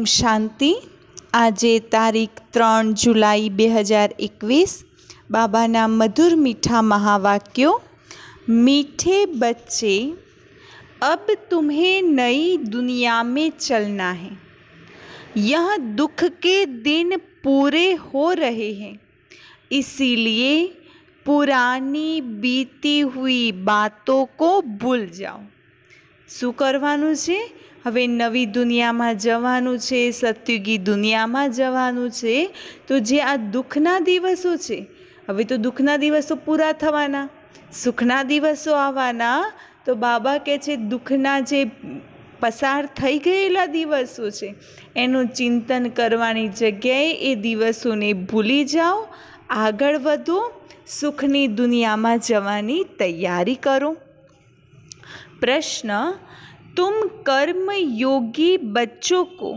ઓમ શાંતિ. આજે તારીખ 3 જુલાઈ 2021. બાબાના મધુર મીઠા મહાવાક્યો. मीठे बच्चे, अब तुम्हें नई दुनिया में चलना है। यह दुख के दिन पूरे हो रहे हैं, इसीलिए पुरानी बीती हुई बातों को भूल जाओ। શું કરવાનું છે? હવે નવી દુનિયામાં જવાનું છે, સતયુગી દુનિયામાં જવાનું છે. તો જે આ દુઃખના દિવસો છે, હવે તો દુઃખના દિવસો પૂરા થવાના, સુખના દિવસો આવવાના. તો બાબા કહે છે દુઃખના જે પસાર થઈ ગયેલા દિવસો છે એનું ચિંતન કરવાની જગ્યાએ એ દિવસોને ભૂલી જાઓ, આગળ વધો, સુખની દુનિયામાં જવાની તૈયારી કરો. प्रश्न, तुम कर्म योगी बच्चों को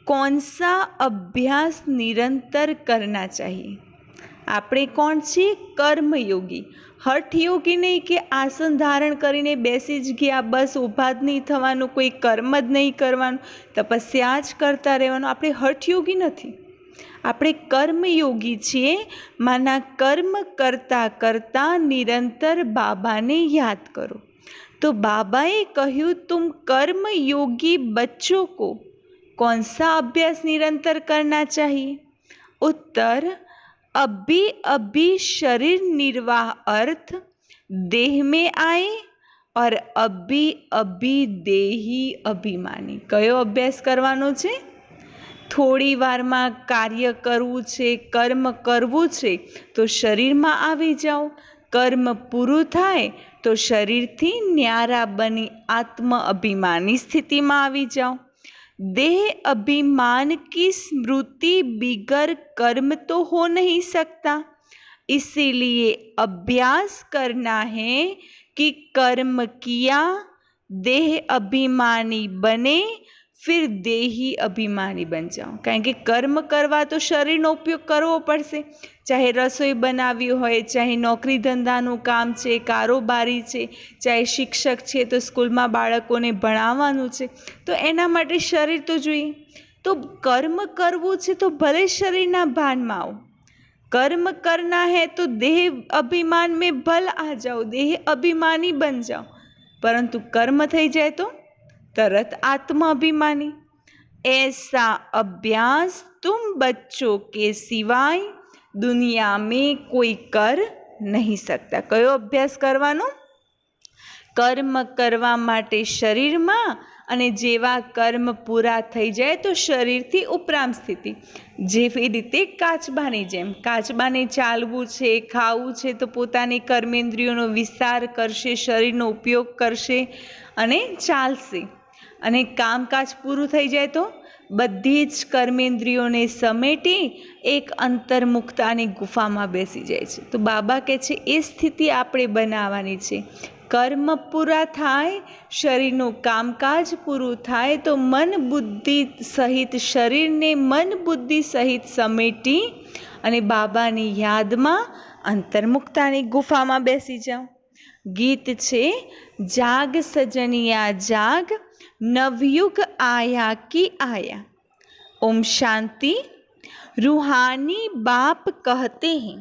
कौन सा अभ्यास निरंतर करना चाहिए? આપણે કોણ છીએ? કર્મયોગી. હઠયોગી નહીં કે આસન ધારણ કરીને બેસી જ ગયા, બસ ઊભા જ નહીં થવાનું, કોઈ કર્મ જ નહીં કરવાનું, તપસ્યા જ કરતા રહેવાનું. આપણે હઠયોગી નથી, આપણે કર્મયોગી છીએ. માના કર્મ કરતાં કરતાં નિરંતર બાબાને યાદ કરો. तो बाबाए कहूँ तुम कर्म योगी बच्चों को कौन सा अभ्यास निरंतर करना चाहिए? उत्तर, अभी अभी शरीर निर्वाह अर्थ देह में आए और अभी अभी देही अभिमानी. कयो अभ्यास करवानो छे? થોડી વારમાં કાર્ય કરવું છે, કર્મ કરવું છે તો શરીરમાં આવી જાઓ. કર્મ પૂરું થાય તો શરીરથી ન્યારા બની આત્મ અભિમાની સ્થિતિમાં આવી જાઓ. देह अभिमान की स्मृति बिगर कर्म तो हो नहीं सकता, इसीलिए अभ्यास करना है कि कर्म किया, देह अभिमानी बने, फिर देही अभिमानी बन जाओ. કારણ કે કર્મ કરવા તો શરીરનો ઉપયોગ કરવો પડશે. ચાહે રસોઈ બનાવવી હોય, ચાહે નોકરી ધંધાનું કામ છે, કારોબારી છે, ચાહે શિક્ષક છે તો સ્કૂલમાં બાળકોને ભણાવવાનું છે, તો એના માટે શરીર તો જોઈએ. તો કર્મ કરવું છે તો ભલે શરીરના ભાનમાં આવો. कर्म करना है तो देह अभिमान में भल आ जाओ, देह अभिमानी बन जाओ. परंतु कर्म થઈ જાય તો तरत आत्म अभिमानी. ऐसा अभ्यास तुम बच्चों के सिवाय दुनिया में कोई कर नहीं सकता. कयो अभ्यास करवानो? कर्म करवा माटे शरीરમાં, અને જેવા કર્મ પૂરા થઈ જાય તો શરીરથી ઉપરામ સ્થિતિ. જેવી રીતે કાચબાની જેમ, કાચબાને ચાલવું છે, ખાવું છે તો પોતાની કર્મેન્દ્રિયોનો વિસ્તાર કરશે, શરીરનો ઉપયોગ કરશે અને ચાલશે. અને કામકાજ પૂરું થઈ જાય તો બધી જ કર્મેન્દ્રિયોને સમેટી એક અંતર્મુક્તાની ગુફામાં બેસી જાય છે. તો બાબા કહે છે એ સ્થિતિ આપણે બનાવવાની છે. કર્મ પૂરા થાય, શરીરનું કામકાજ પૂરું થાય તો મન બુદ્ધિ સહિત શરીરને મન બુદ્ધિ સહિત સમેટી અને બાબાની યાદમાં અંતર્મુક્તાની ગુફામાં બેસી જાઓ. ગીત છે જાગ સજનિયા જાગ, नवयुग आया की आया. ओम शांति. रूहानी बाप कहते हैं,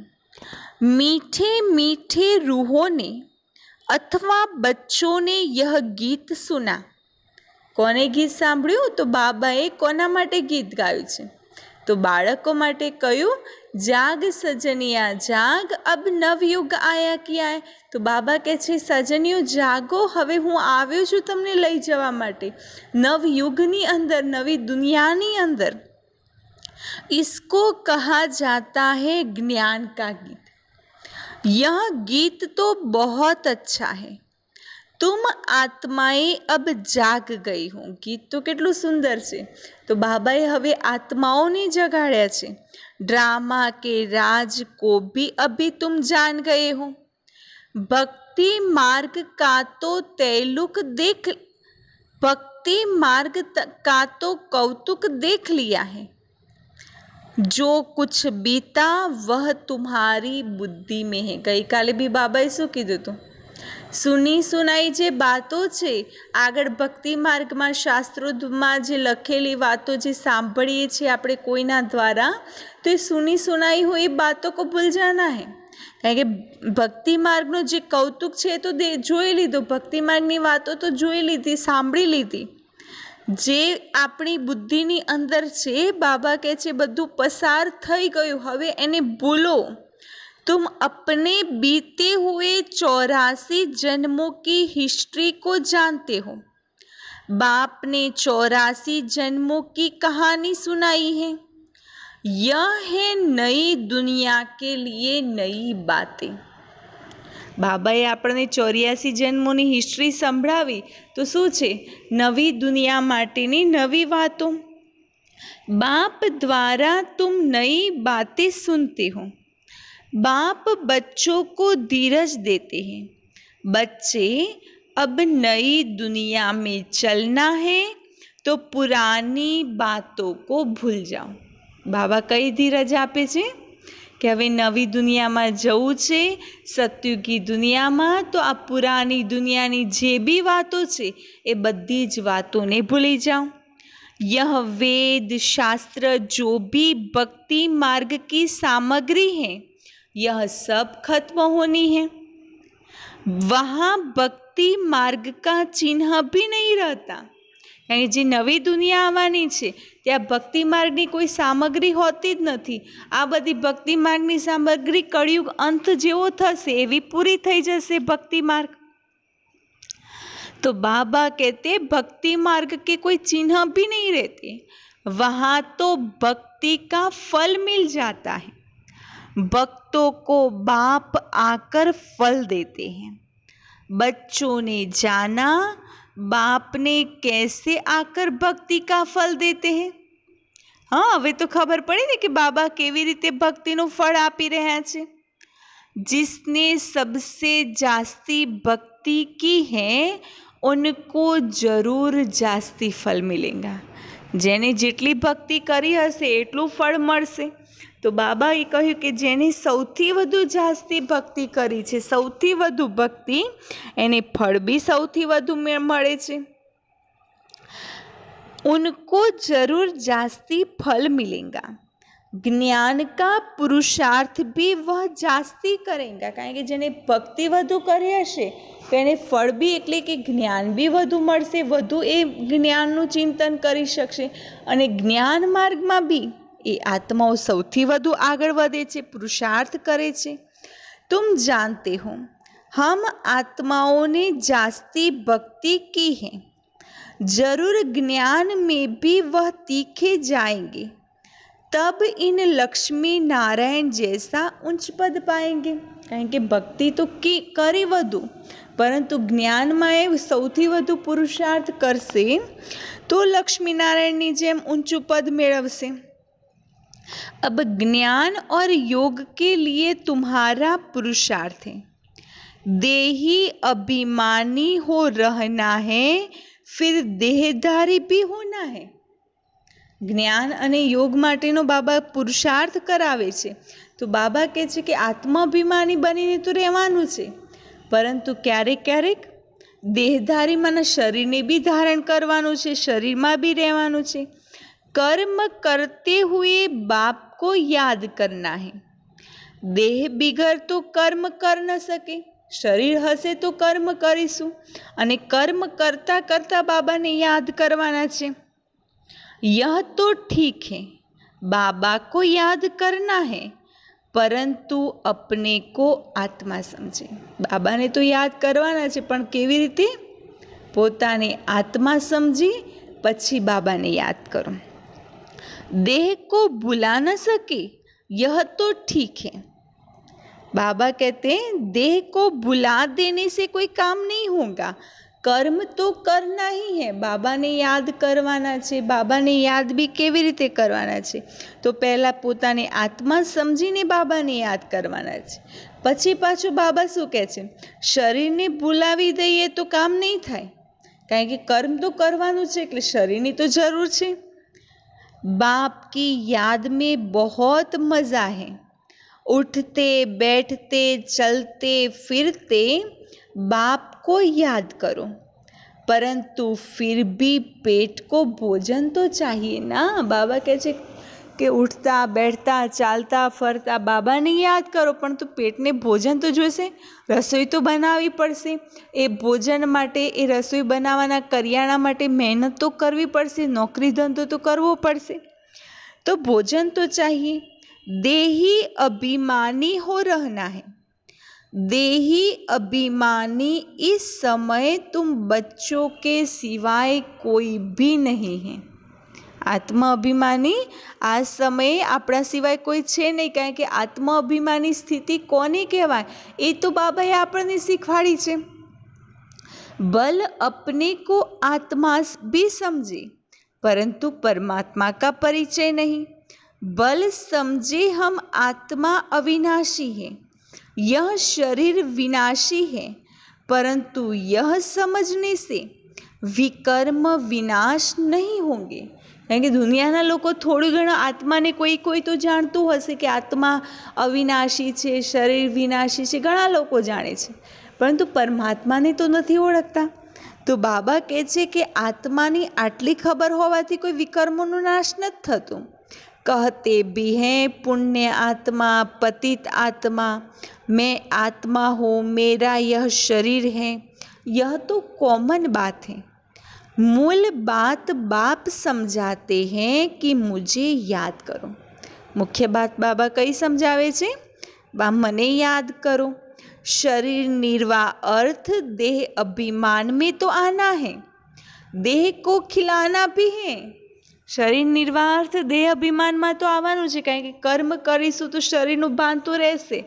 मीठे मीठे रूहों ने अथवा बच्चों ने यह गीत सुना. કોને ગીત સાંભળ્યું? તો બાબાએ કોના માટે ગીત ગાયું છે? તો બાળકો માટે કહ્યું જાગ સજનિયા જાગ, અબ નવયુગ આયા કી આય. તો બાબા કહે છે સજનીઓ જાગો, હવે હું આવ્યો છું તમને લઈ જવા માટે નવયુગની અંદર, નવી દુનિયાની અંદર. इसको कहा जाता है ज्ञान का गीत. यह गीत तो बहुत अच्छा है. तुम आत्माएं अब जाग गई हो. गीत तो કેટલું સુંદર છે. તો બાબાએ હવે આત્માઓને જગાડ્યા છે. ड्रामा के राज को भी अभी तुम जान गए हो. भक्ति मार्ग का तो तैलुक देख, भक्ति मार्ग का तो कौतुक देख लिया है. जो कुछ बीता वह तुम्हारी बुद्धि में है. ગઈકાલે બી બાબાએ શું કીધું હતું? સુની સુનાઈ જે વાતો છે, આગળ ભક્તિ માર્ગમાં શાસ્ત્રોમાં જે લખેલી વાતો જે સાંભળીએ છીએ આપણે કોઈના દ્વારા, તો એ સુની સુનાઈ હોય એ બાતો કો ભૂલ જાના હે. કારણ કે ભક્તિ માર્ગનું જે કૌતુક છે એ તો જોઈ લીધું, ભક્તિ માર્ગની વાતો તો જોઈ લીધી, સાંભળી લીધી. જે આપણી બુદ્ધિની અંદર છે, બાબા કહે છે બધું પસાર થઈ ગયું, હવે એને ભૂલો. तुम अपने बीते हुए 84 जन्मों की हिस्ट्री को जानते हो. बाप ने 84 जन्मों की कहानी सुनाई है. यह है नई दुनिया के लिए नई बातें. બાબાએ આપણને 84 જન્મોની હિસ્ટ્રી સંભળાવી, તો શું છે? નવી દુનિયા માટેની નવી વાતો. બાપ દ્વારા તુમ નઈ બાतें सुनते हो. बाप बच्चों को धीरज देते हैं. बच्चे अब नई दुनिया में चलना है तो पुरानी बातों को भूल जाओ. बाबा कई धीरज આપે છે કે હવે નવી દુનિયામાં જવું છે, સતયુગી દુનિયામાં, તો આ પુરાની દુનિયાની જે બી વાતો છે એ બધી જ વાતોને ભૂલી જાઓ. यह वेद शास्त्र जो भी भक्ति मार्ग की सामग्री है, यह सब खत्म होनी है. वहाँ भक्ति मार्ग का चिन्ह भी नहीं रहता. यानी જે નવી દુનિયા આવવાની છે ત્યાં ભક્તિ માર્ગની કોઈ સામગ્રી હોતી જ નથી. આ બધી ભક્તિ માર્ગની સામગ્રી કળિયુગ અંત જેવો થશે એવી પૂરી થઈ જશે ભક્તિ માર્ગ. तो बाबा कहते भक्ति मार्ग के कोई चिन्ह भी नहीं रहते, वहाँ तो भक्ति का फल मिल जाता है. भक्तों को बाप आकर फल देते हैं. बच्चों ने जाना बाप ने कैसे आकर भक्ति का फल देते हैं. हाँ, હવે તો ખબર પડી ને કે બાબા કેવી રીતે ભક્તિનું ફળ આપી રહ્યા છે. जिसने सबसे जास्ती भक्ति की है उनको जरूर जास्ती फल मिलेगा. જેને જેટલી ભક્તિ કરી હશે એટલું ફળ મળશે. તો બાબાએ કહ્યું કે જેને સૌથી વધુ જાસ્તી ભક્તિ કરી છે, સૌથી વધુ ભક્તિ, એને ફળ બી સૌથી વધુ મળે છે. उनको जरूर जास्ती फल मिलेगा. જ્ઞાન કા પુરુષાર્થ બી વહ જાસ્તી કરેગા. કારણ કે જેને ભક્તિ વધુ કરી હશે તો એને ફળ બી એટલે કે જ્ઞાન બી વધુ મળશે, વધુ એ જ્ઞાનનું ચિંતન કરી શકશે. અને જ્ઞાન માર્ગમાં બી એ આત્માઓ સૌથી વધુ આગળ વધે છે, પુરુષાર્થ કરે છે. तुम जानते हो हम आत्माओं ने जास्ती भक्ति की है, जरूर ज्ञान में भी वह तीखे जाएंगे, तब इन लक्ष्मी नारायण जैसा उच्च पद पाएंगे. કારણ કે ભક્તિ તો કરી વધુ, પરંતુ જ્ઞાનમાં એ સૌથી વધુ પુરુષાર્થ કરશે તો લક્ષ્મીનારાયણની જેમ ઊંચું પદ મેળવશે. अब ज्ञान और योग के लिए तुम्हारा पुरुषार्थ है. देही अभिमानी हो रहना है, फिर देहधारी भी होना है. જ્ઞાન અને યોગ માટેનો બાબા પુરુષાર્થ કરાવે છે. તો બાબા કહે છે કે આત્માભિમાની બનીને તો રહેવાનું છે, પરંતુ ક્યારેક ક્યારેક દેહધારીમાંના શરીરને બી ધારણ કરવાનું છે, શરીરમાં બી રહેવાનું છે. कर्म करते हुए बाप को याद करना है. देह बिगर तो कर्म कर न सके. शरीर हसे तो कर्म करीशू, અને કર્મ કરતા કરતા બાબાને યાદ કરવાના છે. यह तो ठीक है, बाबा को याद करना है, परंतु अपने को आत्मा समझे. બાબાને તો યાદ કરવાના છે, પણ કેવી રીતે? પોતાને આત્મા સમજી પછી બાબાને યાદ કરો. देह को बुला न सके, यह तो ठीक है. बाबा कहते हैं देह को बुला देने से कोई काम नहीं होगा. कर्म तो करना ही है. બાબાને યાદ કરવાના છે. બાબાને યાદ બી કેવી રીતે કરવાના છે? તો પહેલાં પોતાને આત્મા સમજીને બાબાને યાદ કરવાના છે. પછી પાછું બાબા શું કહે છે? શરીરને ભૂલાવી દઈએ તો કામ નહીં થાય, કારણ કે કર્મ તો કરવાનું છે, એટલે શરીરની તો જરૂર છે. बाप की याद में बहुत मज़ा है. उठते बैठते चलते फिरते बाप को याद करो, परंतु फिर भी पेट को भोजन तो चाहिए ना। बाबा કહે છે કે ઉઠતા બેઠતા ચાલતા ફરતા બાબાને યાદ કરો, પણ તો પેટને ભોજન તો જોઈશે, રસોઈ તો બનાવવી પડશે, એ ભોજન માટે, એ રસોઈ બનાવવાના કરિયાણા માટે મહેનત તો કરવી પડશે, નોકરી ધંધો તો કરવો પડશે, तो भोजन तो चाहिए। देही अभिमानी हो रहना है। देही अभिमानी इस समय तुम बच्चों के सिवाय कोई भी नहीं है। आत्म अभिमानी आ समय अपना सिवाय कोई छे नहीं, कारण के आत्म अभिमानी स्थिति कोने कहेवाय ए तो बाबाए आपने शीखवाड़ी छे। बल अपने को आत्मा भी समझे, परंतु परमात्मा का परिचय नहीं। बल समझे हम आत्मा अविनाशी है, यह शरीर विनाशी है, परंतु यह समझने से विकर्म विनाश नहीं होंगे। कारण के दुनियाना लोको थोड़ी घणो आत्माने कोई कोई तो जाणतुं हशे कि आत्मा अविनाशी छे, शरीर विनाशी छे, घणा लोको जाणे छे, परंतु परमात्माने तो नहीं ओळखता। तो बाबा कहे छे कि आत्मानी आटली खबर होवाथी कोई विकर्मोनो नाश नथी थतो। कहते भी हैं पुण्य आत्मा, पतित आत्मा, मैं आत्मा हूँ, मेरा यह शरीर है, यह तो कॉमन बात है। मूल बात बाप समझाते हैं कि मुझे याद करो। मुख्य बात बाबा कई समझावे छे, बा मने याद करो। शरीर निर्वाह अर्थ देह अभिमान में तो आना है, देह को खिलाना भी है। शरीर निर्वाह अर्थ देह अभिमान में तो आवानुं छे, कारण के कर्म करीशुं तो शरीरनुं भान तो रहेशे।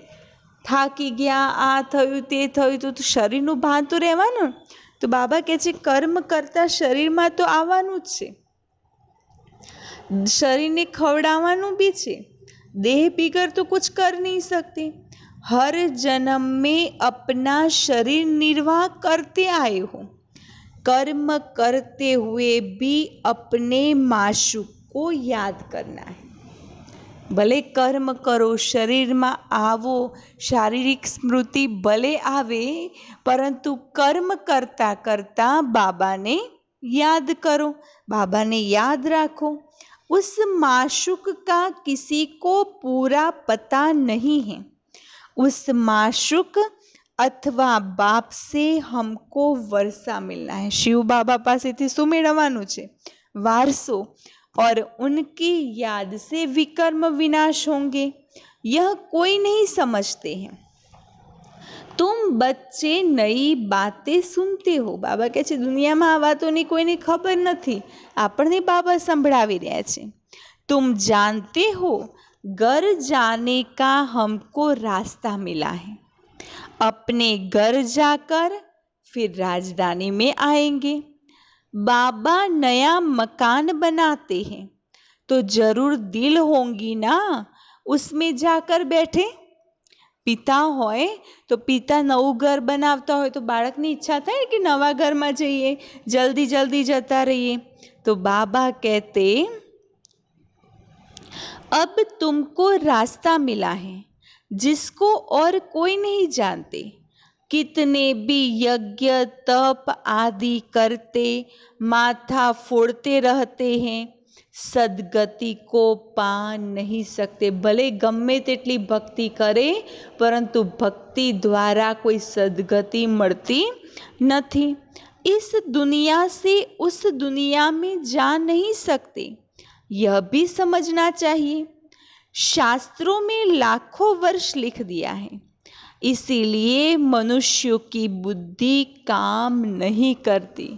थाकी गया, आ थयुं ते थयुं तो शरीरनुं भान तो रहेवानुं। तो बाबा कहे छे कर्म करता शरीर में तो आवानुं ज छे, शरीर ने खवड़ावानुं भी छे, देह बिगर तो कुछ कर नहीं सकती। हर जन्म में अपना शरीर निर्वाह करते आए हो, कर्म करते हुए भी अपने माशूक को याद करना है। भले कर्म करो, शरीर में आवो, शारीरिक स्मृति भले आवे, परंतु कर्म करता करता बाबा ने याद करो, बाबा ने याद रखो। उस माशूक का किसी को पूरा पता नहीं है। उस माशूक अथवा बाप से हमको वर्षा मिलना है। शिव बाबा पासे थी शू मेळववानुं छे? वारसो। और उनकी याद से विकर्म विनाश होंगे, यह कोई नहीं समझते हैं। तुम बच्चे नई बातें सुनते हो। बाबा कहे छे दुनिया में आ वातोनी कोईने खबर नथी, आपणे बाबा संभळावी रह्या छे। तुम जानते हो घर जाने का हमको रास्ता मिला है, अपने घर जाकर फिर राजधानी में आएंगे। बाबा नया मकान बनाते हैं तो जरूर दिल होंगी ना उसमें जाकर बैठे। पिता होय तो पिता नवुं घर बनावता होय तो बाळकनी इच्छा थाय कि नवा घर में जईए, जल्दी जल्दी जता रहीए। तो बाबा कहते अब तुमको रास्ता मिला है जिसको और कोई नहीं जानते। कितने भी यज्ञ तप आदि करते माथा फोड़ते रहते हैं, सदगति को पा नहीं सकते। भले गमे तेटली भक्ति करे, परंतु भक्ति द्वारा कोई सदगति મળતી નથી। इस दुनिया से उस दुनिया में जा नहीं सकते, यह भी समझना चाहिए। शास्त्रों में लाखों वर्ष लिख दिया है, इसीलिए मनुष्यों की बुद्धि काम नहीं करती।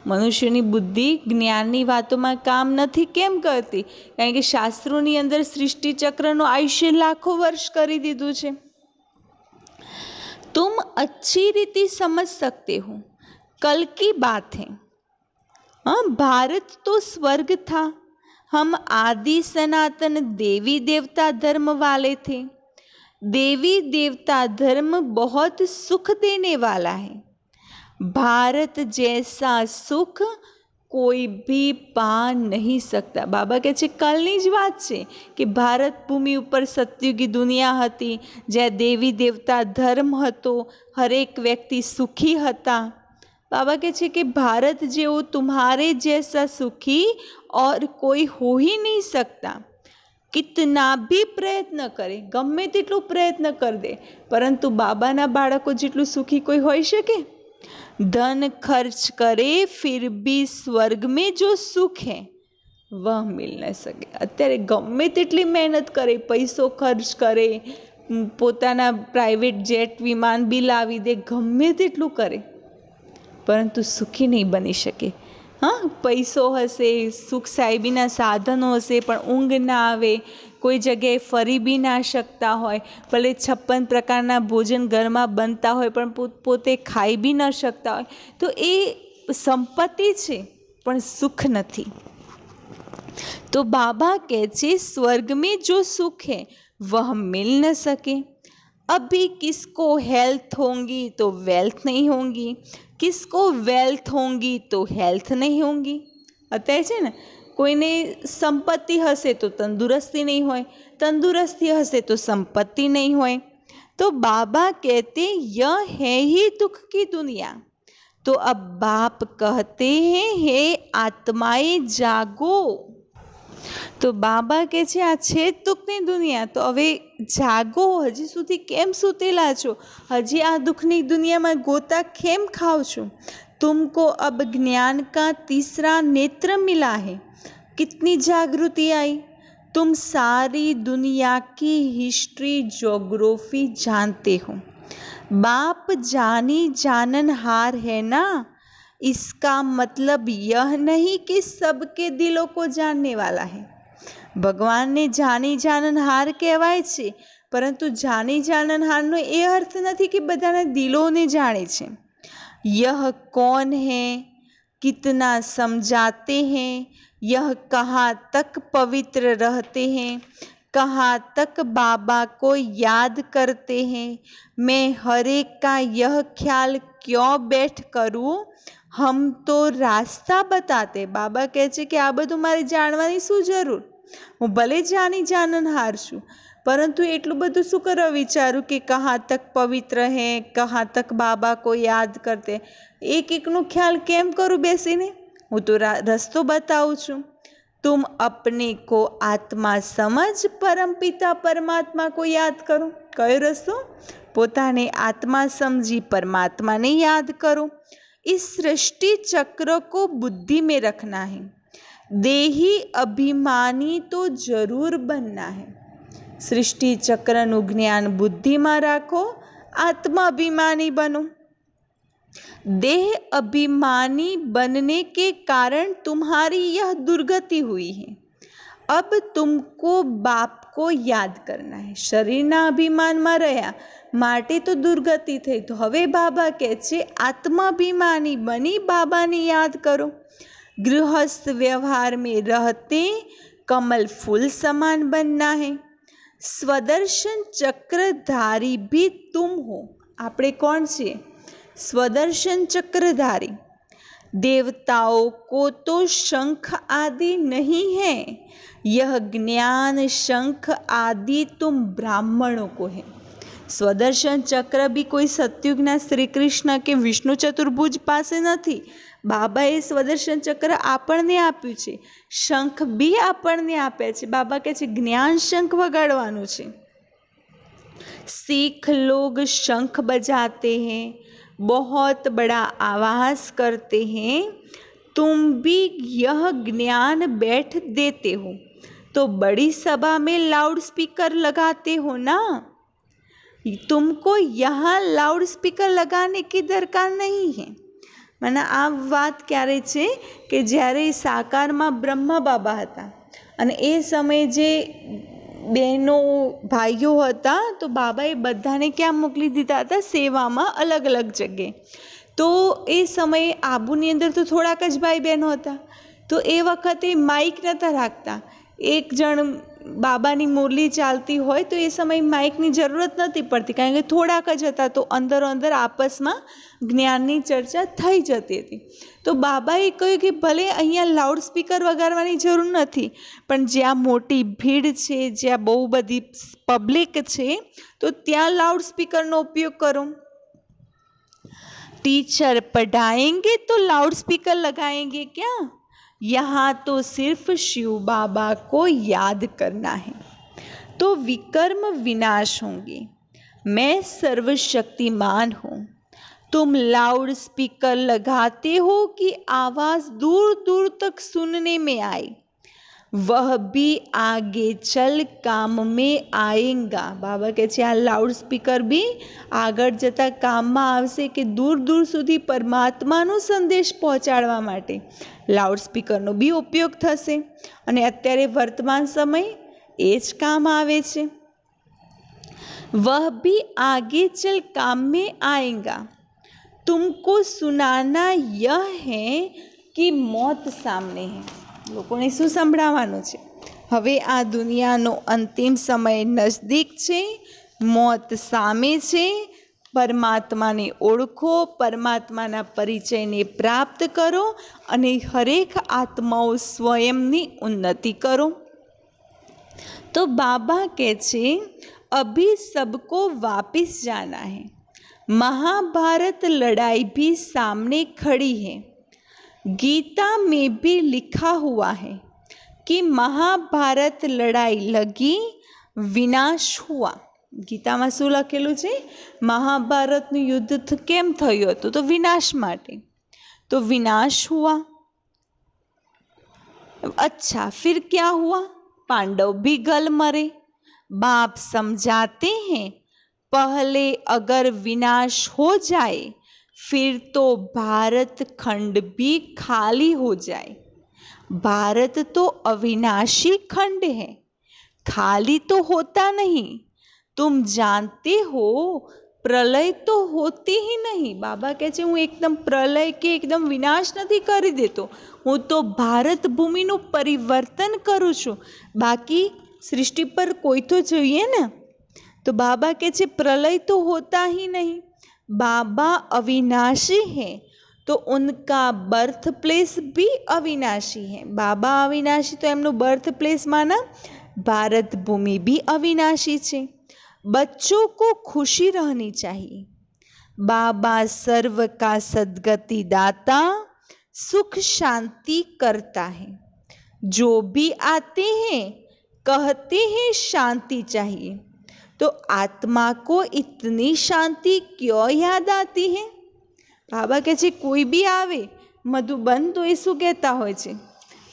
मनुष्यनी बुद्धि ज्ञाननी वातोमां काम नहीं केम करती? कारण के शास्त्रोनी अंदर सृष्टि चक्रनुं आयुष्य लाखों वर्ष करी दीधुं छे। तुम अच्छी रीति समझ सकते हो, कल की बात है। भारत तो स्वर्ग था, हम आदि सनातन देवी देवता धर्म वाले थे। देवी देवता धर्म बहुत सुख देने वाला है। भारत जैसा सुख કોઈ બી પા નહીં શકતા. બાબા કહે છે કાલની જ વાત છે કે ભારત ભૂમિ ઉપર સતયુગી દુનિયા હતી, જ્યાં દેવી દેવતા ધર્મ હતો, હરેક વ્યક્તિ સુખી હતા. बाबा कहते हैं कि भारत जेवो तुम्हारे जैसा सुखी और कोई हो ही नहीं सकता. कितना भी प्रयत्न करे, गमे तेटलो प्रयत्न कर दे, परंतु बाबाना बाळको जेटલું सुखी कोई होई शके? धन खर्च करे फिर भी स्वर्ग में जो सुख है वह मिल न सके. अत्यारे गमे तेटली मेहनत करे, पैसो खर्च करे, पोताना प्राइवेट जेट विमान बी लावी दे, गमे तेटલું करे, परंतु सुखी नहीं बनी शके. हाँ, पैसो हसे, सुख साहेबीना साधनो हसे, पण ऊँघ ना आवे, कोई जगह फरी भी ना शकता होय, भले 56 प्रकारना भोजन घरमां बनता होय पण पोते खाई भी न शकता होय, तो ए संपत्ति छे पण सुख नथी. तो बाबा कहे छे स्वर्ग में जो सुख है वह मिल न सके. अभी किसको हेल्थ होंगी तो वेल्थ नहीं होंगी, किसको वेल्थ होंगी तो हेल्थ नहीं होंगी. અત્યારે છે ને કોઈને સંપત્તિ હશે તો તંદુરસ્તી नहीं होय, तंदुरुस्ती हसे तो संपत्ति नहीं होय. तो बाबा कहते यह है ही दुख की दुनिया. तो अब बाप कहते हैं हे आत्माए जागो. तो बाबा कहે છે આ છે દુઃખની દુનિયા, તો હવે જાગો, હજી સુધી કેમ સૂતેલા છો, હજી આ દુઃખની દુનિયામાં ગોતા કેમ ખાઓ છો? तुमको अब ज्ञान का तीसरा नेत्र मिला है. कितनी जागृति आई. तुम सारी दुनिया की हिस्ट्री ज्योग्राफी जानते हो. बाप जानी जाननहार है ना. इसका मतलब यह नहीं कि सबके दिलों को जानने वाला है. भगवान ने जानी जाननहार कहेवाय छे, परंतु जानी जाननहारनो ए अर्थ नहीं कि बधाना दिलोने जाने छे. यह कौन है, कितना समझाते हैं, यह कहाँ तक पवित्र रहते हैं, कहाँ तक बाबा को याद करते हैं, मैं हर एक का यह ख्याल क्यों बैठ करूँ. हम तो रास्ता बताते. बाबा कहे छे कि आ बधुं मारे जाणवानी शुं जरूर, हूँ भले जानी जाननहार छूं, परंतु एटलुं बधुं शुं करवा विचारूं कि कहाँ तक पवित्र है, कहाँ तक बाबा को याद करते. एक एकनो ख्याल केम करूं बेसीने, हूँ तो रस्तो बताऊं छूं. तुम अपने को आत्मा समझ परमपिता परमात्मा को याद करो. कयो रस्तो? पोताने आत्मा समझी परमात्मा ने याद करो. इस सृष्टि चक्र को बुद्धि में रखना है. देही अभिमानी तो जरूर बनना है. सृष्टि चक्रनु ज्ञान बुद्धि में राखो, आत्माभिमानी बनो. देह अभिमानी बनने के कारण तुम्हारी यह दुर्गति हुई है. अब तुमको बाप को याद करना है. शरीरना अभिमान में रह्या माटे तो दुर्गति थई. तो हवे बाबा कहे छे आत्माभिमानी बनी बाबा ने याद करो. गृहस्थ व्यवहार में रहते कमल फूल समान बनना है. स्वदर्शन चक्रधारी भी तुम हो. आपणे कौन छे? स्वदर्शन चक्रधारी. देवताओं को तो शंख आदि नहीं है, यह ज्ञान शंख आदि तुम ब्राह्मणों को है. स्वदर्शन चक्र भी कोई सतयुगना श्री कृष्ण के विष्णु चतुर्भुज पासे नहीं. बाबाए स्वदर्शन चक्र आपणने आप्युं छे, शंख भी आपणने आप्या छे. बाबा कहे छे ज्ञान शंख वगाड़वानुं छे. सिख लोग शंख बजाते हैं, बहुत बड़ा आवाज करते हैं. तुम भी यह ज्ञान बैठ देते हो तो बड़ी सभा में लाउड स्पीकर लगाते हो ना. तुमको यहाँ लाउड स्पीकर लगाने की दरकार नहीं है. मैंने आ बात क्यारे छे कि ज्यारे साकार में ब्रह्मा बाबा हता अने ए समय जे बहनों भाईओ हता तो बाबाए बधाने क्या मोकली दीधा हता सेवामां अलग अलग जग्याए. तो ए समय आबुनी अंदर तो थोड़ाक ज भाई बहनों हता, तो ए वखते माइक नता राखता એક જણ બાબાની મુરલી ચાલતી હોય તો એ સમયે માઇકની જરૂરત નથી પડતી, કારણ કે થોડાક જ હતા તો અંદરો અંદર આપસમાં જ્ઞાનની ચર્ચા થઈ જતી હતી. તો બાબાએ કહ્યું કે ભલે અહીંયા લાઉડ સ્પીકર વગાડવાની જરૂર નથી, પણ જ્યાં મોટી ભીડ છે, જ્યાં બહુ બધી પબ્લિક છે, તો ત્યાં લાઉડ સ્પીકરનો ઉપયોગ કરો. टीचर पढ़ाएंगे तो लाउड स्पीकर लगाएंगे क्या? यहाँ तो सिर्फ शिव बाबा को याद करना है तो विकर्म विनाश होंगे. मैं सर्वशक्तिमान हूँ. तुम लाउड स्पीकर लगाते हो कि आवाज़ दूर दूर तक सुनने में आए, वह भी आगे चल काम में आएगा. बाबा કહે છે આ લાઉડ સ્પીકર બી આગળ જતા કામમાં આવશે, કે દૂર દૂર સુધી પરમાત્માનો સંદેશ પહોંચાડવા માટે લાઉડ સ્પીકરનો બી ઉપયોગ થશે, અને અત્યારે વર્તમાન સમય એ જ કામ આવે છે. वह भी आगे चल काम में आएगा. तुमको सुनाना यह है कि मौत सामने है. લોકોને શું સંભળાવવાનું છે? હવે આ દુનિયાનો અંતિમ સમય નજદીક છે, મોત સામે છે. પરમાત્માને ઓળખો, પરમાત્માના પરિચયને પ્રાપ્ત કરો અને હરેક આત્માઓ સ્વયંની ઉન્નતિ કરો. તો બાબા કહે છે अभी सबको वापस जाना है. महाभारत लड़ाई भी सामने खड़ी है. गीता में भी लिखा हुआ है कि महाभारत लड़ाई लगी, विनाश हुआ. ગીતામાં શું લખેલું છે? મહાભારતનું યુદ્ધ કેમ થયું હતું? તો વિનાશ માટે. તો વિનાશ हुआ. अच्छा, फिर क्या हुआ? पांडव भी गल मरे. बाप समझाते हैं पहले अगर विनाश हो जाए फिर तो भारत खंड भी खाली हो जाए. भारत तो अविनाशी खंड है, खाली तो होता नहीं. तुम जानते हो प्रलय तो होती ही नहीं. बाबा કહે છે હું એકદમ પ્રલય કે એકદમ વિનાશ નથી કરી દેતો, હું તો ભારત ભૂમિનું પરિવર્તન કરું છું. બાકી सृष्टि पर कोई तो चाहिए ना. तो बाबा के चे प्रलय तो होता ही नहीं. बाबा अविनाशी है तो उनका बर्थ प्लेस भी अविनाशी है. बाबा अविनाशी तो एमनो बर्थ प्लेस माना भारत भूमि भी अविनाशी है. बच्चों को खुशी रहनी चाहिए. बाबा सर्व का सद्गति दाता, सुख शांति करता है. जो भी आते हैं कहते हैं शांति चाहिए, तो आत्मा को इतनी शांति क्यों याद आती है? बाबा કહે છે કોઈ બી આવે મધુબન તો એ શું કહેતા હોય છે?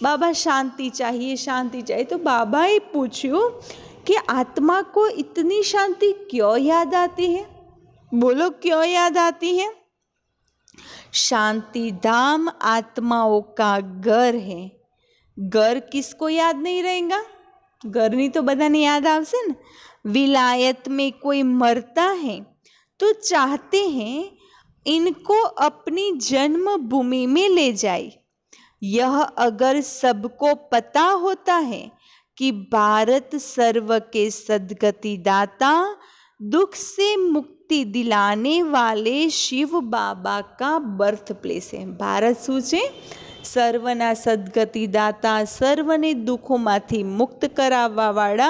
બાબા શાંતિ चाहिए, शांति चाहिए. तो बाबाએ પૂછ્યું कि आत्मा को इतनी शांति क्यों याद आती है? बोलो क्यों याद आती है? शांति धाम आत्माओं का घर है. घर किसको याद नहीं रहेगा? घरनी तो बधाने याद आवशे ने. विलायत में कोई मरता है तो चाहते हैं इनको अपनी जन्मभूमि में ले जाए. यह अगर सबको पता होता है कि भारत सर्व के सद्गति दाता, दुख से मुक्ति दिलाने वाले शिव बाबा का बर्थ प्लेस है. भारत શું છે? સર્વના સદગતિદાતા, સર્વને દુઃખોમાંથી મુક્ત કરાવવાવાળા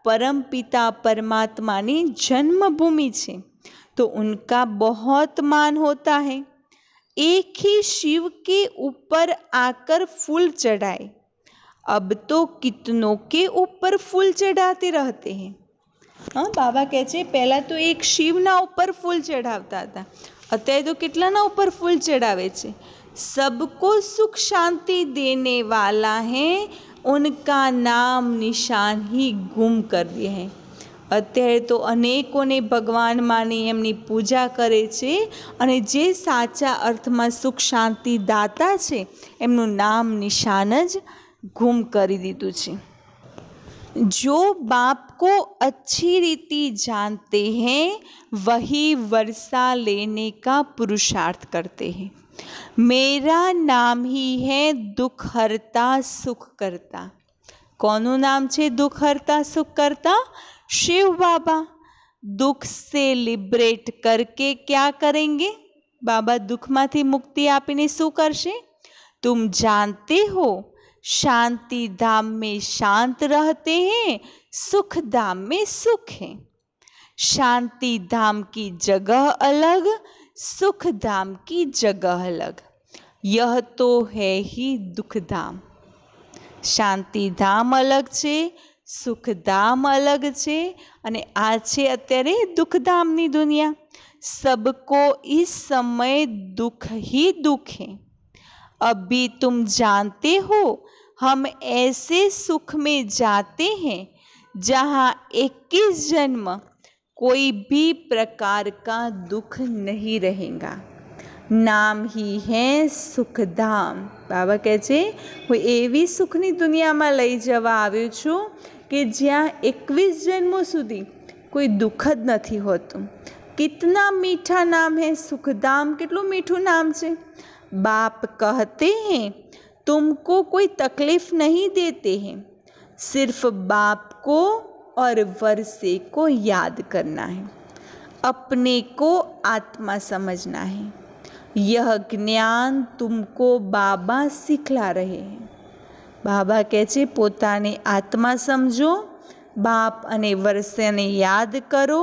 परमपिता परमात्मानी जन्मभूमि છે. तो उनका बहुत मान होता है. एक ही शिव के ऊपर आकर फूल चढ़ाए. अब तो कितनों के ऊपर फूल चढ़ाते रहते हैं. हाँ, बाबा કહે છે પહેલા તો એક શિવના ઉપર ફૂલ ચઢાવતા હતા, અત્યારે તો કેટલાના ઉપર ફૂલ ચढ़ावे છે? सबको सुख शांति देने वाला है, उनका नाम निशान ही गुम कर दिए हैं. અત્યારે તો અનેકોને ભગવાન માની એમની પૂજા કરે છે, અને જે સાચા અર્થમાં સુખ શાંતિ દાતા છે એમનું નામ નિશાન જ ગુમ કરી દીધું છે. जो बाप को अच्छी रीति जानते हैं वही वर्षा लेने का पुरुषार्थ करते हैं. मेरा नाम ही है दुख हरता सुख करता. કોનું નામ છે દુઃખ હરતા સુખ કરતા? शिव बाबा। दुख से लिबरेट करके क्या करेंगे? बाबा दुखमाथी मुक्ति आपीने શું કરશે? तुम जानते हो शांति धाम में शांत रहते हैं, सुख धाम में सुख है। शांति धाम की जगह अलग, सुख धाम की जगह अलग। यह तो है ही दुख धाम। शांति धाम अलग છે, सुखधाम अलग છે અને આ છે અત્યારે दुखधामની दुनिया। सबको इस समय दुख ही दुख है। अभी तुम जानते हो हम ऐसे सुख में जाते हैं जहाँ 21 जन्म कोई भी प्रकार का दुख नहीं रहेगा। નામ હી હે સુખધામ। બાબા કહે છે હું એવી સુખની દુનિયામાં લઈ જવા આવ્યો છું કે જ્યાં 21 જન્મો સુધી કોઈ દુઃખ જ નથી હોતું। कितना मीठा नाम है सुखधाम, કેટલું મીઠું નામ છે। बाप कहते हैं तुमको कोई तकलीफ नहीं देते हैं, सिर्फ बाप को और वर्षे को याद करना है, अपने को आत्मा समझना है। यह ज्ञान तुमको बाबा सिखला रहे हैं। बाबा કહે છે પોતાને આત્મા સમજો, બાપ અને વર્ષને યાદ કરો।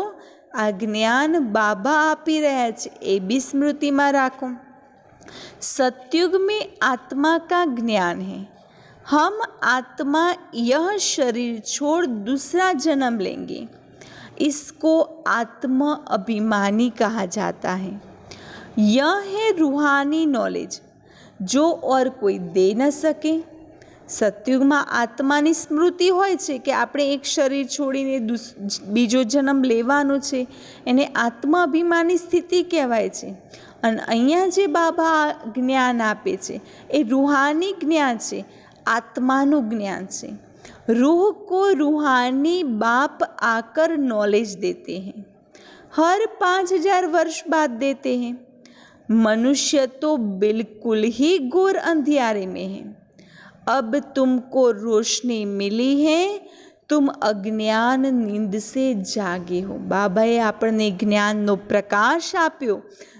આ જ્ઞાન બાબા આપી રહ્યા છે, એ બી સ્મૃતિમાં રાખો। सतयुग में आत्मा का ज्ञान है। हम आत्मा यह शरीर छोड़ दूसरा जन्म लेंगे, इसको आत्म अभिमानी कहा जाता है। यह है रूहानी नॉलेज जो और कोई दे न सके। સતયુગમાં આત્માની સ્મૃતિ હોય છે કે આપણે એક શરીર છોડીને બીજો જન્મ લેવાનો છે, એને આત્માભિમાની સ્થિતિ કહેવાય છે। અને અહીંયા જે બાબા જ્ઞાન આપે છે એ રૂહાની જ્ઞાન છે, આત્માનું જ્ઞાન છે। रूह को रूहानी बाप आकर नॉलेज देते हैं, हर 5000 वर्ष बाद देते हैं। मनुष्य तो बिल्कुल ही घोर अंधियारे में है। अब तुमको रोशनी मिली है, तुम अज्ञान नींद से जागे हो। बाबाए आपने ज्ञानનો પ્રકાશ આપ્યો,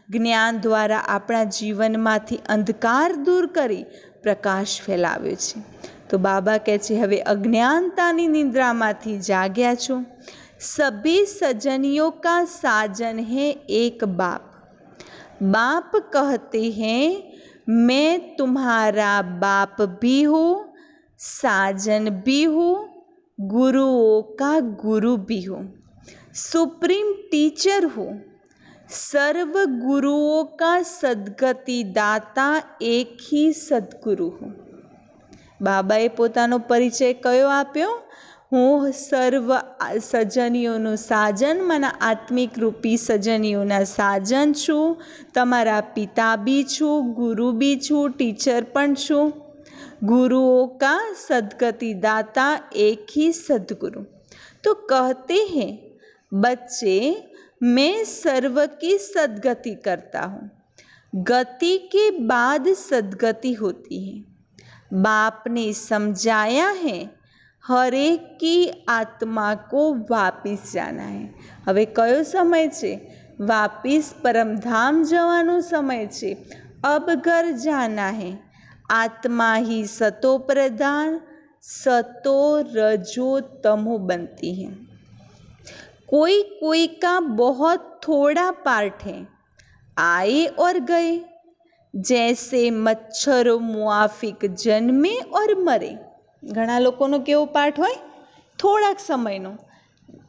જ્ઞાન દ્વારા આપણા જીવનમાંથી અંધકાર દૂર કરી પ્રકાશ ફેલાવ્યો છે। તો બાબા કહે છે હવે અજ્ઞાનતાની નિંદ્રામાંથી જાગ્યા છો। सभी सजनियों का साजन है एक बाप। बाप कहते हैं मैं तुम्हारा बाप भी हूँ, साजन भी हूँ, गुरुओं का गुरु भी हूँ, सुप्रीम टीचर हूँ, सर्व गुरुओं का सद्गति दाता एक ही सद्गुरु हूँ। बाबाए पोतानो परिचय कयो आप्यो? हूँ सर्व सजनीओनु साजन, मना आत्मिक रूपी सजनीओना साजन छूँ, तमारा पिता भी छूँ, गुरु भी छूँ, टीचर पण छूँ। गुरुओं का सद्गति दाता एक ही सद्गुरु। तो कहते हैं बच्चे मैं सर्व की सद्गति करता हूँ, गति के बाद सद्गति होती है। बाप ने समझाया है हर एक की आत्मा को वापिस जाना है। હવે કયો સમય છે? वापिस परमधाम जवानो समय છે। अब घर जाना है। आत्मा ही सतो प्रधान, सतो रजो तमो बनती है। कोई कोई का बहुत थोड़ा पार्ट है, आए और गए, जैसे मच्छरों मुआफिक जन्मे और मरे। ઘણા લોકોનો કેવો પાઠ હોય? થોડાક સમયનો,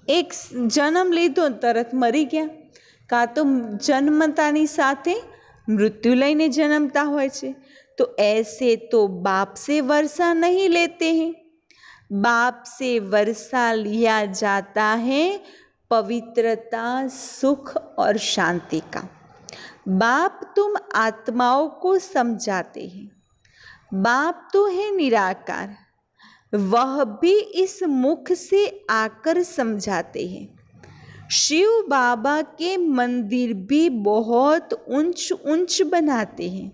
એક જન્મ લીધો તરત મરી ગયા, કાં તો જન્મતાની સાથે મૃત્યુ લઈને જન્મતા હોય છે। तो ऐसे तो बाप से वर्षा नहीं लेते हैं। बाप से वर्षा लिया जाता है पवित्रता, सुख और शांति का। बाप तुम आत्माओं को समझाते हैं। बाप तो है निराकार, वह भी इस मुख से आकर समझाते हैं। शिव बाबा के मंदिर भी बहुत ऊंच ऊंच बनाते हैं।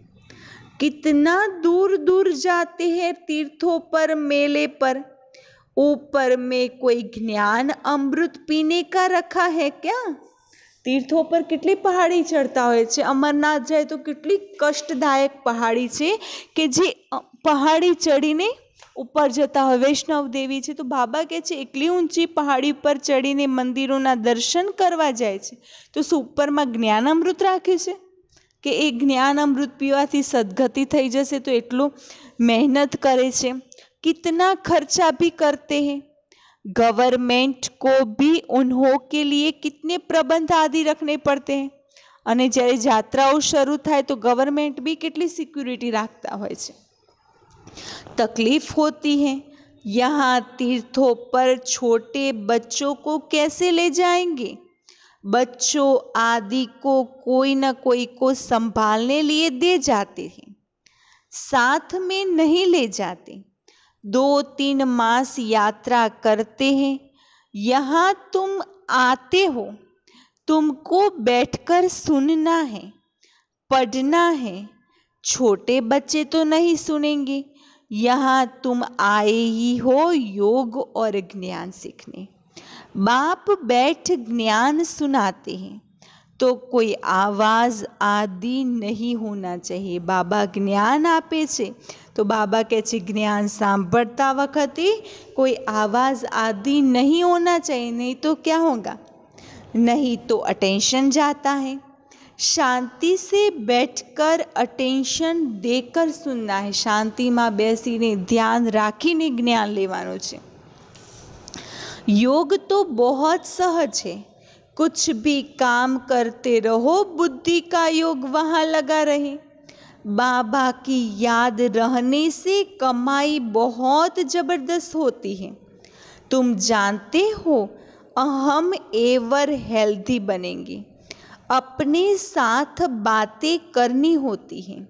कितना दूर दूर जाते हैं तीर्थों पर, मेले पर, ऊपर में कोई ज्ञान अमृत पीने का रखा है क्या? तीर्थों पर કેટલી પહાડી ચડતા હોય છે. અમરનાથ જાય તો કેટલી કષ્ટદાયક પહાડી છે કે જે પહાડી ચડીને ઉપર જતા હોય. વૈષ્ણવ દેવી છે તો બાબા કહે છે એટલી ઊંચી પહાડી પર ચડીને મંદિરોના દર્શન કરવા જાય છે તો શું ઉપરમાં જ્ઞાન અમૃત રાખે છે કે એ જ્ઞાન અમૃત પીવાથી સદગતિ થઈ જશે? તો એટલું મહેનત કરે છે, कितना खर्चा भी करते हैं. गवर्नमेंट को भी उन्हों के लिए कितने प्रबंध आदि रखने पड़ते हैं. અને જ્યારે જાત્રાઓ શરૂ થાય તો ગવર્મેન્ટ બી કેટલી સિક્યુરિટી રાખતા હોય છે. तकलीफ होती है. यहाँ तीर्थों पर छोटे बच्चों को कैसे ले जाएंगे? बच्चों आदि को कोई न कोई को संभालने लिए दे जाते हैं, साथ में नहीं ले जाते. 2-3 मास यात्रा करते हैं. यहाँ तुम आते हो, तुमको बैठकर सुनना है, पढ़ना है. छोटे बच्चे तो नहीं सुनेंगे. यहाँ तुम आए ही हो योग और ज्ञान सीखने. बाप बैठ ज्ञान सुनाते हैं तो कोई आवाज आदि नहीं होना चाहिए. बाबा ज्ञान आपे छे तो बाबा કહે છે જ્ઞાન સાંભળતા વખતે कोई आवाज आदि नहीं होना चाहिए. नहीं तो क्या होगा? नहीं तो अटेंशन जाता है. शांति से बैठकर अटेंशन देकर सुनना है. शांति में बेसीने ध्यान राखीने ज्ञान लेवानुं छे. योग तो बहुत सहज है. कुछ भी काम करते रहो, बुद्धि का योग वहाँ लगा रहे. बाबा की याद रहने से कमाई बहुत जबरदस्त होती है. तुम जानते हो हम एवर हेल्दी बनेंगे. अपने साथ बातें करनी होती हैं.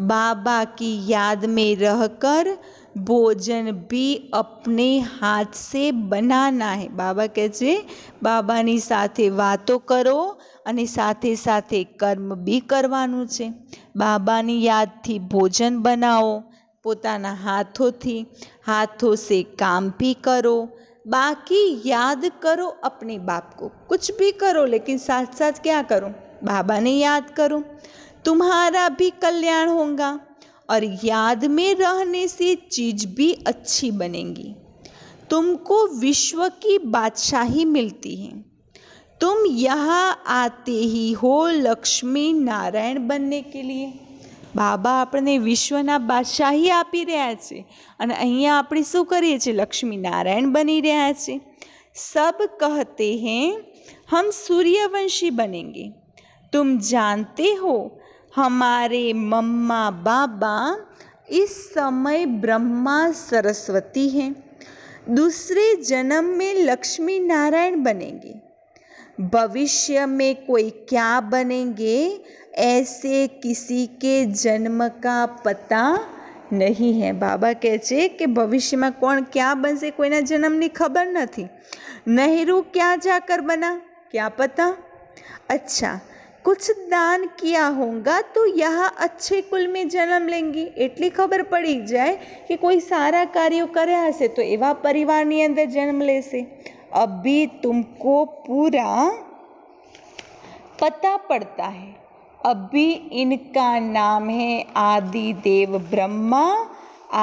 बाबा की याद में रहकर भोजन भी अपने हाथ से बनाना है. बाबा કહે છે બાબાની સાથે વાતો કરો અને સાથે સાથે કર્મ બી કરવાનું છે. બાબાની યાદથી ભોજન બનાવો, પોતાના हाथों से काम भी करो. बाकी याद करो अपने बाप को. कुछ भी करो लेकिन साथ साथ क्या करो? बाबा ने याद करो. तुम्हारा भी कल्याण होगा और याद में रहने से चीज भी अच्छी बनेगी. तुमको विश्व की बादशाही मिलती है. तुम यहाँ आते ही हो लक्ष्मी नारायण बनने के लिए. बाबा अपने विश्वना बादशाही आपी रह्या छे अने अहींया आपणे शुं करीए छीए? लक्ष्मी नारायण बनी रह्या छे. सब कहते हैं हम सूर्यवंशी बनेंगे. तुम जानते हो हमारे मम्मा बाबा इस समय ब्रह्मा सरस्वती हैं. दूसरे जन्म में लक्ष्मी नारायण बनेंगे. भविष्य में कोई क्या बनेंगे ऐसे किसी के जन्म का पता नहीं है. बाबा કહે છે કે ભવિષ્યમાં કોણ ક્યાં બનશે કોઈના જન્મની ખબર નથી. नेहरू क्या जाकर बना क्या पता. अच्छा, कुछ दान किया होगा तो यहाँ अच्छे कुल में जन्म लेंगी. એટલી ખબર પડી જાય કે કોઈ સારા કાર્યો કર્યા હશે તો એવા પરિવારની અંદર જન્મ લેશે. अभी तुमको पूरा पता पड़ता है. अभी इनका नाम है आदि देव ब्रह्मा,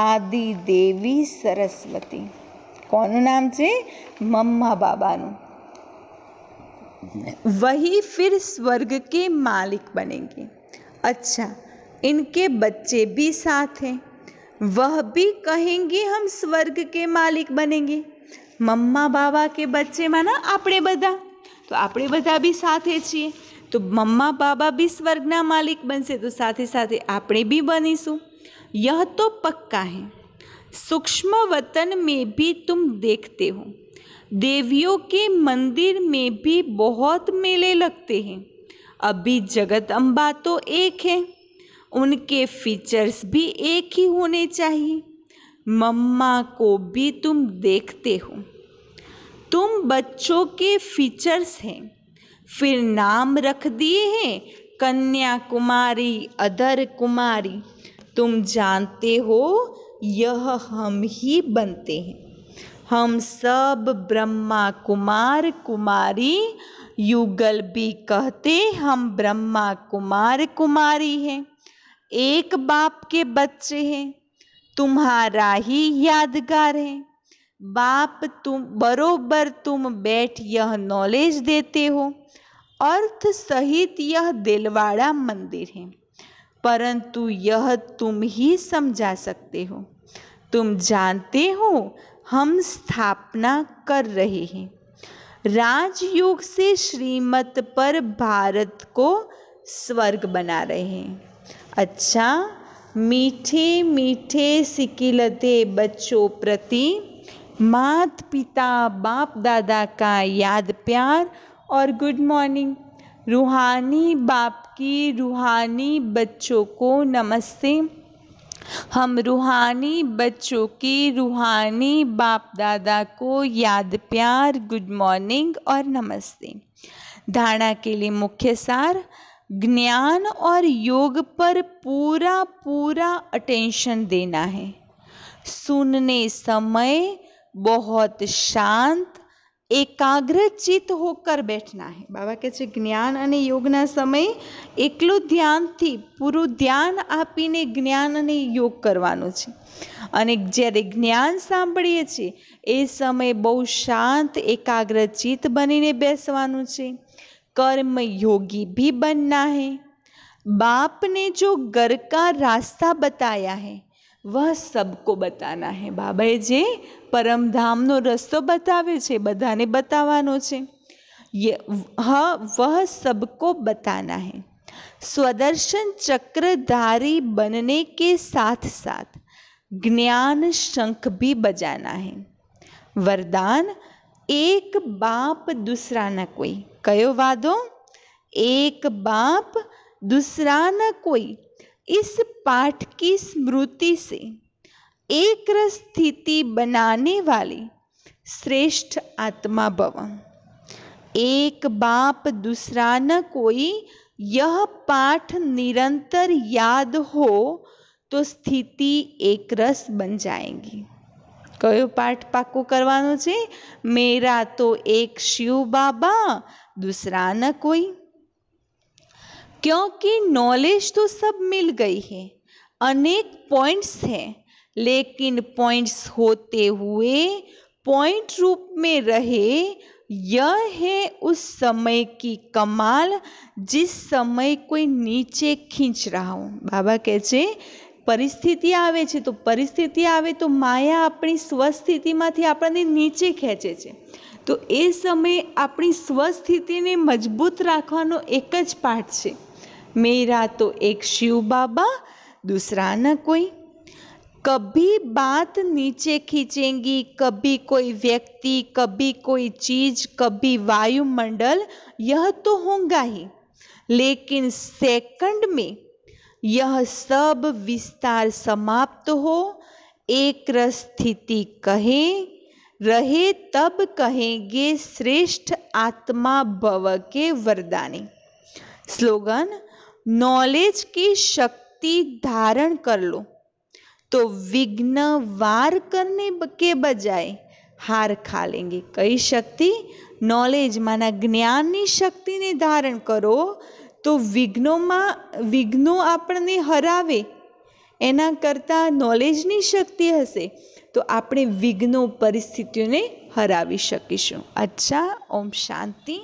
आदि देवी सरस्वती. કોનું નામ છે? મમ્મા બાબાનું. वही फिर स्वर्ग के मालिक बनेंगे. अच्छा, इनके बच्चे भी साथ हैं. वह भी कहेंगे हम स्वर्ग के मालिक बनेंगे. मम्मा बाबा के बच्चे माना આપણે બધા, તો આપણે બધા भी સાથે છીએ. तो मम्मा बाबा भी स्वर्गना मालिक बनसे तो साथे साथे આપણે भी बनीશું. यह तो पक्का है. सूक्ष्म वतन में भी तुम देखते हो देवियों के मंदिर में भी बहुत मेले लगते हैं. अभी जगत अम्बा तो एक है, उनके फीचर्स भी एक ही होने चाहिए. मम्मा को भी तुम देखते हो. तुम बच्चों के फीचर्स हैं. फिर नाम रख दिए हैं कन्याकुमारी, अदर कुमारी. तुम जानते हो यह हम ही बनते हैं. हम सब ब्रह्मा कुमार कुमारी, युगल भी कहते हम ब्रह्मा कुमार कुमारी हैं। एक बाप के बच्चे हैं, तुम्हारा ही यादगार है। बाप तुम बैठ यह नॉलेज देते हो, अर्थ सहित यह दिलवाड़ा मंदिर है, परंतु यह तुम ही समझा सकते हो। तुम जानते हो हम स्थापना कर रहे हैं, राजयोग से श्रीमत पर भारत को स्वर्ग बना रहे हैं। अच्छा, मीठे मीठे सिकिलते बच्चों प्रति माता पिता बाप दादा का याद प्यार और गुड मॉर्निंग। रूहानी बाप की रूहानी बच्चों को नमस्ते। हम रूहानी बच्चों की रूहानी बाप दादा को याद प्यार, गुड मॉर्निंग और नमस्ते। धारणा के लिए मुख्य सार, ज्ञान और योग पर पूरा पूरा अटेंशन देना है। सुनने समय बहुत शांत एकाग्रचित होकर बैठना है। बाबा કહે છે જ્ઞાન અને યોગના સમયે એકલું ધ્યાનથી પૂરું ધ્યાન આપીને જ્ઞાન અને યોગ કરવાનું છે। અને જ્યારે જ્ઞાન સાંભળીએ છીએ એ સમયે બહુ શાંત એકાગ્રચિત બનીને બેસવાનું છે। कर्म योगी भी बनना है। बाप ने जो घर का रास्ता बताया है वह सबको बताना है। बाबाए जे परमधामनो रस्तो बतावे छे बधाने बतावानो छे, वह सबको बताना है। स्वदर्शन चक्रधारी बनने के साथ साथ ज्ञान शंख भी बजाना है। वरदान, एक बाप दूसरा न कोई। कयो वादो? एक बाप दूसरा न कोई। इस पाठ की स्मृति से एक रस स्थिति बनाने वाली श्रेष्ठ आत्मा भव। एक बाप दूसरा न कोई, यह पाठ निरंतर याद हो तो स्थिति एक रस बन जाएगी। कयो पाठ पाको करवानो छे? मेरा तो एक शिव बाबा दूसरा न कोई। क्योंकि नॉलेज तो सब मिल गई है, अनेक पॉइंट्स हैं, लेकिन पॉइंट्स होते हुए पॉइंट रूप में रहे, यह है उस समय की कमाल जिस समय कोई नीचे खींच रहा हो। बाबा કહે છે परिस्थिति आवे छे तो परिस्थिति आवे तो माया अपनी स्वस्थितिमांथी आपणे नीचे खेंचे छे, तो ए समय अपनी स्वस्थिति ने मजबूत राखवानो एक ज पाठ छे, मेरा तो एक शिव बाबा दूसरा न कोई। कभी बात नीचे खींचेंगी, कभी कोई व्यक्ति, कभी कोई चीज, कभी वायुमंडल, यह तो होगा ही, लेकिन सेकंड में यह सब विस्तार समाप्त हो, एक रस स्थिति कहे रहे, तब कहेंगे श्रेष्ठ आत्मा भव के वरदानी। स्लोगन, नॉलेज की शक्ति धारण कर लो तो विघ्न वार करने के बजाय हार खा लेंगे। कई शक्ति? नॉलेज माना ज्ञाननी शक्ति ने धारण करो तो विघ्नो आपने हरावे, एना करता नॉलेजनी शक्ति हशे तो आपणे विघ्नो परिस्थितिओने हरावी शकीशुं। अच्छा, ओम शांति।